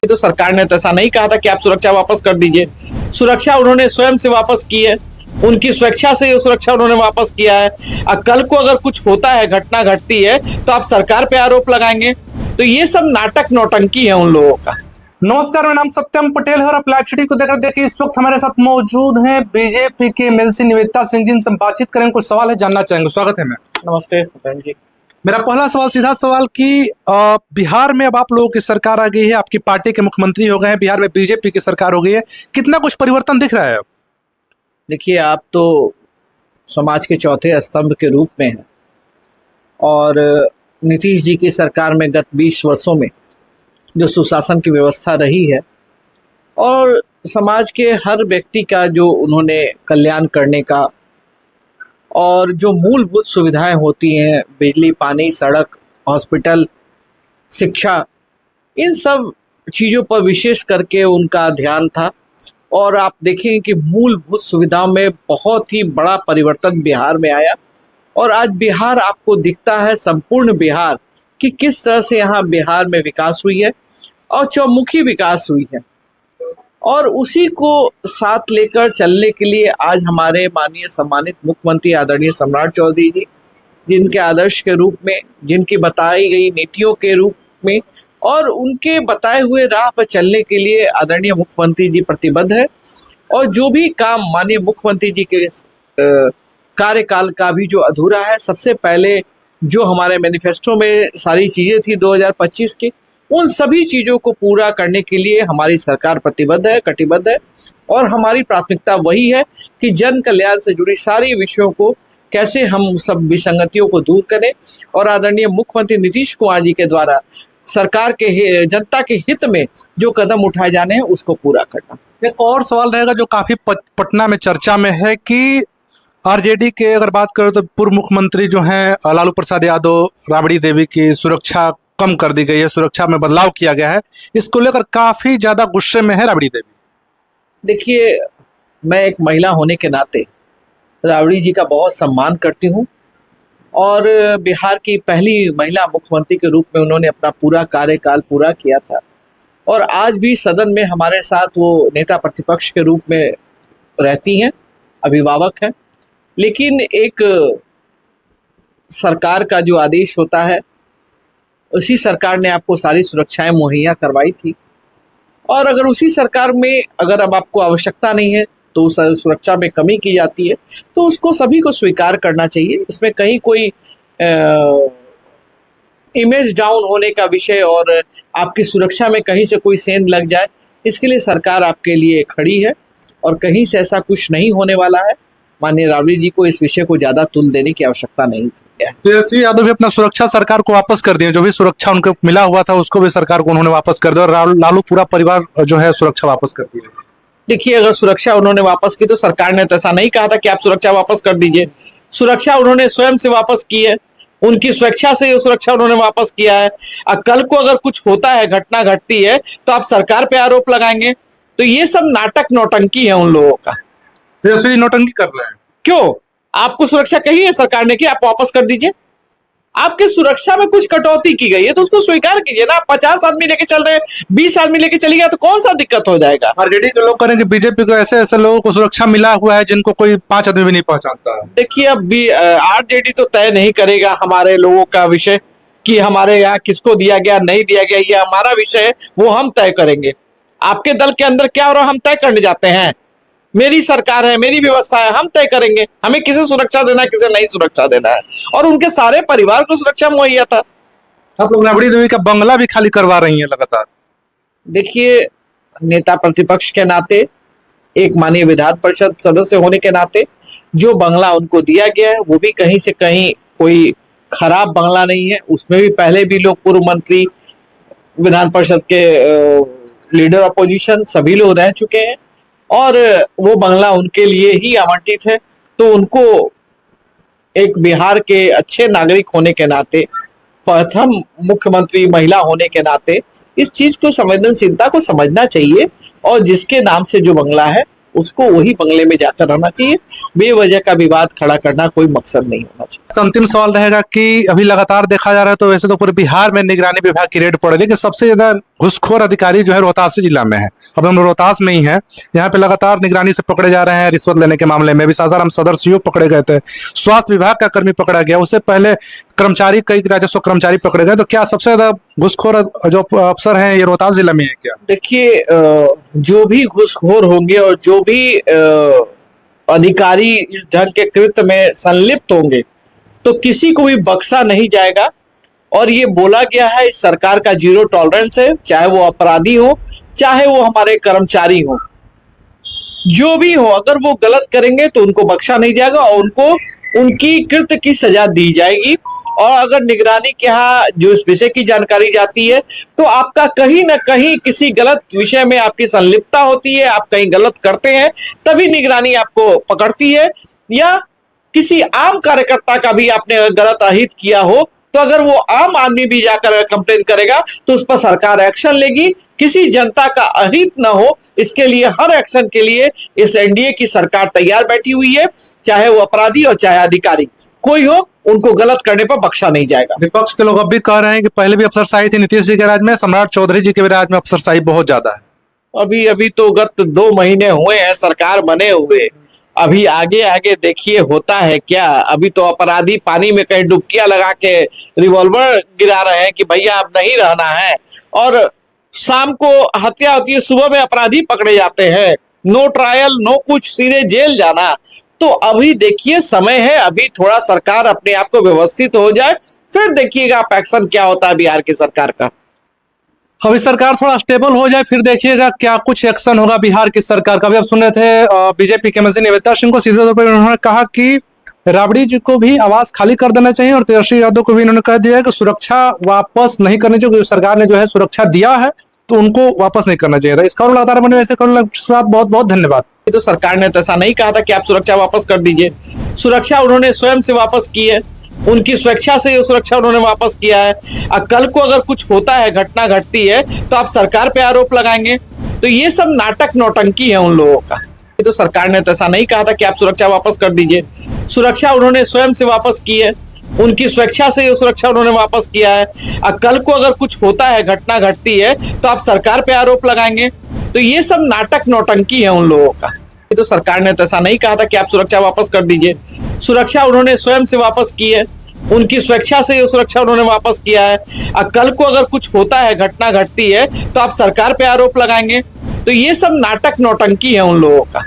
तो सरकार ने तो ऐसा नहीं कहा था कि आप सुरक्षा वापस कर दीजिए। सुरक्षा उन्होंने स्वयं से वापस की है, उनकी स्वेच्छा से ये सुरक्षा उन्होंने वापस किया है। कल को अगर कुछ होता है, घटना घटती है, तो आप सरकार पे आरोप लगाएंगे। तो ये सब नाटक नौटंकी है उन लोगों का। नमस्कार, मेरा नाम सत्यम पटेल है और आप लाइव सिटी को देख रहे। देखिए, इस वक्त हमारे साथ मौजूद हैं बीजेपी के एमएलसी निवेदिता सिंह जी। इनसे बातचीत करेंगे, कुछ सवाल है जानना चाहेंगे। स्वागत है मैम। नमस्ते सत्यम जी। मेरा पहला सवाल, सीधा सवाल कि बिहार में अब आप लोगों की सरकार आ गई है, आपकी पार्टी के मुख्यमंत्री हो गए हैं, बिहार में बीजेपी की सरकार हो गई है, कितना कुछ परिवर्तन दिख रहा है अब? देखिए, आप तो समाज के चौथे स्तंभ के रूप में हैं और नीतीश जी की सरकार में गत 20 वर्षों में जो सुशासन की व्यवस्था रही है और समाज के हर व्यक्ति का जो उन्होंने कल्याण करने का और जो मूलभूत सुविधाएं होती हैं, बिजली, पानी, सड़क, हॉस्पिटल, शिक्षा, इन सब चीज़ों पर विशेष करके उनका ध्यान था। और आप देखें कि मूलभूत सुविधाओं में बहुत ही बड़ा परिवर्तन बिहार में आया और आज बिहार आपको दिखता है, संपूर्ण बिहार, कि किस तरह से यहाँ बिहार में विकास हुई है और चौमुखी विकास हुई है। और उसी को साथ लेकर चलने के लिए आज हमारे माननीय सम्मानित मुख्यमंत्री आदरणीय सम्राट चौधरी जी, जिनके आदर्श के रूप में, जिनकी बताई गई नीतियों के रूप में और उनके बताए हुए राह पर चलने के लिए आदरणीय मुख्यमंत्री जी प्रतिबद्ध है। और जो भी काम माननीय मुख्यमंत्री जी के कार्यकाल का भी जो अधूरा है, सबसे पहले जो हमारे मैनिफेस्टो में सारी चीज़ें थी 2025 की, उन सभी चीज़ों को पूरा करने के लिए हमारी सरकार प्रतिबद्ध है, कटिबद्ध है। और हमारी प्राथमिकता वही है कि जन कल्याण से जुड़ी सारी विषयों को कैसे हम सब विसंगतियों को दूर करें और आदरणीय मुख्यमंत्री नीतीश कुमार जी के द्वारा सरकार के जनता के हित में जो कदम उठाए जाने हैं उसको पूरा करना। एक और सवाल रहेगा जो काफी पटना में चर्चा में है कि आरजेडी के अगर बात करें तो पूर्व मुख्यमंत्री जो हैं लालू प्रसाद यादव, राबड़ी देवी की सुरक्षा कम कर दी गई है, सुरक्षा में बदलाव किया गया है, इसको लेकर काफी ज्यादा गुस्से में है राबड़ी देवी। देखिए, मैं एक महिला होने के नाते राबड़ी जी का बहुत सम्मान करती हूँ और बिहार की पहली महिला मुख्यमंत्री के रूप में उन्होंने अपना पूरा कार्यकाल पूरा किया था और आज भी सदन में हमारे साथ वो नेता प्रतिपक्ष के रूप में रहती हैं, अभिभावक हैं। लेकिन एक सरकार का जो आदेश होता है, उसी सरकार ने आपको सारी सुरक्षाएं मुहैया करवाई थी और अगर उसी सरकार में अगर अब आपको आवश्यकता नहीं है तो उस सुरक्षा में कमी की जाती है, तो उसको सभी को स्वीकार करना चाहिए। इसमें कहीं कोई इमेज डाउन होने का विषय और आपकी सुरक्षा में कहीं से कोई सेंध लग जाए, इसके लिए सरकार आपके लिए खड़ी है और कहीं से ऐसा कुछ नहीं होने वाला है। माननीय राबड़ी जी को इस विषय को ज्यादा तुल देने की आवश्यकता नहीं थी। तेजस्वी यादव भी अपना सुरक्षा सरकार को वापस कर दिए, जो भी सुरक्षा उनको मिला हुआ था उसको भी सरकार को उन्होंने वापस कर दिया और लालू पूरा परिवार जो है सुरक्षा वापस कर दिया। देखिए, अगर सुरक्षा उन्होंने वापस की तो सरकार ने तो ऐसा नहीं कहा था कि आप सुरक्षा वापस कर दीजिए। सुरक्षा उन्होंने स्वयं से वापस की है, उनकी स्वेच्छा से ये सुरक्षा उन्होंने वापस किया है। कल को अगर कुछ होता है, घटना घटती है, तो आप सरकार पे आरोप लगाएंगे। तो ये सब नाटक नौटंकी है उन लोगों का। तेजस्वी नौटंकी कर रहे हैं। क्यों? आपको सुरक्षा कही है सरकार ने कि आप वापस कर दीजिए। आपके सुरक्षा में कुछ कटौती की गई है तो उसको स्वीकार कीजिए ना। 50 आदमी लेके चल रहे हैं, 20 आदमी लेके चली गया तो कौन सा दिक्कत हो जाएगा? आरजेडी के लोग करेंगे, बीजेपी को ऐसे ऐसे लोगों को सुरक्षा मिला हुआ है जिनको कोई 5 आदमी भी नहीं पहचानता है। देखिए, अब भी आरजेडी तो तय नहीं करेगा हमारे लोगों का विषय कि हमारे यहाँ किसको दिया गया, नहीं दिया गया, ये हमारा विषय है, वो हम तय करेंगे। आपके दल के अंदर क्या हो रहा है हम तय करने जाते हैं? मेरी सरकार है, मेरी व्यवस्था है, हम तय करेंगे हमें किसे सुरक्षा देना है, किसे नहीं सुरक्षा देना है। और उनके सारे परिवार को सुरक्षा मुहैया था। आप लोग राबड़ी देवी का बंगला भी खाली करवा रही हैं लगातार। देखिए, नेता प्रतिपक्ष के नाते, एक माननीय विधान परिषद सदस्य होने के नाते, जो बंगला उनको दिया गया है वो भी कहीं से कहीं कोई खराब बंगला नहीं है। उसमें भी पहले भी लोग, पूर्व मंत्री, विधान परिषद के लीडर अपोजिशन, सभी लोग रह चुके हैं और वो बंगला उनके लिए ही आवंटित है। तो उनको एक बिहार के अच्छे नागरिक होने के नाते, प्रथम मुख्यमंत्री महिला होने के नाते, इस चीज को, संवेदनशीलता को समझना चाहिए और जिसके नाम से जो बंगला है उसको वही बंगले में जाकर रहना चाहिए। बेवजह का विवाद खड़ा करना कोई मकसद नहीं होना चाहिए। अंतिम सवाल रहेगा कि अभी लगातार देखा जा रहा है तो वैसे तो पूरे बिहार में निगरानी विभाग की रेड पड़ रही है कि सबसे ज्यादा घूसखोर अधिकारी जो है रोहतास जिला में है। अब हम रोहतास में ही है, यहाँ पे लगातार निगरानी से पकड़े जा रहे हैं रिश्वत लेने के मामले में। अभी सासाराम सदर सीओ पकड़े गए थे, स्वास्थ्य विभाग का कर्मी पकड़ा गया, उससे पहले कर्मचारी, कई राजस्व कर्मचारी पकड़े गए। तो क्या सबसे ज्यादा घूसखोर जो अफसर हैं ये रोहतास जिला में है क्या? देखिए, जो भी घूसखोर होंगे और जो भी अधिकारी इस ढंग के कृत्य में संलिप्त होंगे तो किसी को भी बख्शा नहीं जाएगा। और ये बोला गया है, इस सरकार का जीरो टॉलरेंस है, चाहे वो अपराधी हो चाहे वो हमारे कर्मचारी हो, जो भी हो, अगर वो गलत करेंगे तो उनको बख्शा नहीं जाएगा और उनको उनकी कृत्य की सजा दी जाएगी। और अगर निगरानी के यहाँ जो इस विषय की जानकारी जाती है तो आपका कहीं ना कहीं किसी गलत विषय में आपकी संलिप्तता होती है, आप कहीं गलत करते हैं, तभी निगरानी आपको पकड़ती है। या किसी आम कार्यकर्ता का भी आपने गलत अहित किया हो तो अगर वो आम आदमी भी जाकर कंप्लेन करेगा तो उस पर सरकार एक्शन लेगी। किसी जनता का अहित न हो, इसके लिए हर एक्शन के लिए इस एनडीए की सरकार तैयार बैठी हुई है। चाहे वो अपराधी और चाहे अधिकारी कोई हो, उनको गलत करने पर बख्शा नहीं जाएगा। विपक्ष के लोग अब भी कह रहे हैं कि पहले भी अफसरशाही थी नीतीश जी के राज में, सम्राट चौधरी जी के राज में अफसरशाही बहुत ज्यादा है। अभी तो गत 2 महीने हुए हैं सरकार बने हुए, अभी आगे आगे देखिए होता है क्या। अभी तो अपराधी पानी में कहीं डुबकियां लगा के रिवॉल्वर गिरा रहे हैं कि भैया अब नहीं रहना है, और शाम को हत्या होती है, सुबह में अपराधी पकड़े जाते हैं, नो ट्रायल नो कुछ, सीधे जेल जाना। तो अभी देखिए समय है, अभी थोड़ा सरकार अपने आप को व्यवस्थित हो जाए, फिर देखिएगा आप एक्शन क्या होता है बिहार की सरकार का। अभी सरकार थोड़ा स्टेबल हो जाए फिर देखिएगा क्या कुछ एक्शन होगा बिहार की सरकार का। अभी आप सुन रहे थे बीजेपी के मंत्री निवेदिता सिंह को, सीधे तौर पर उन्होंने कहा कि राबड़ी जी को भी आवास खाली कर देना चाहिए और तेजस्वी यादव को भी इन्होंने कह दिया है कि सुरक्षा वापस नहीं करनी चाहिए। सरकार ने जो है सुरक्षा दिया है तो उनको वापस नहीं करना चाहिए था। इस खबर लगातार बने वैसे खबर के साथ बहुत बहुत धन्यवाद। तो सरकार ने तो ऐसा नहीं कहा था कि आप सुरक्षा वापस कर दीजिए, सुरक्षा उन्होंने स्वयं से वापस की है, उनकी स्वेच्छा से ये सुरक्षा उन्होंने वापस किया है। कल को अगर कुछ होता है, घटना घटती है तो आप सरकार पे आरोप लगाएंगे, तो ये सब नाटक नौटंकी है उन लोगों का। तो सरकार ने तो ऐसा नहीं कहा था कि आप सुरक्षा वापस कर दीजिए, सुरक्षा उन्होंने स्वयं से वापस की है, उनकी स्वेच्छा से ये सुरक्षा उन्होंने वापस किया है। कल को अगर कुछ होता है, घटना घटती है तो आप सरकार पे आरोप लगाएंगे, तो ये सब नाटक नौटंकी है उन लोगों का। तो सरकार ने तो ऐसा नहीं कहा था कि आप सुरक्षा वापस कर दीजिए, सुरक्षा उन्होंने स्वयं से वापस की है, उनकी स्वेच्छा से ये सुरक्षा उन्होंने वापस किया है। कल को अगर कुछ होता है, घटना घटती है तो आप सरकार पे आरोप लगाएंगे, तो ये सब नाटक नौटंकी है उन लोगों का।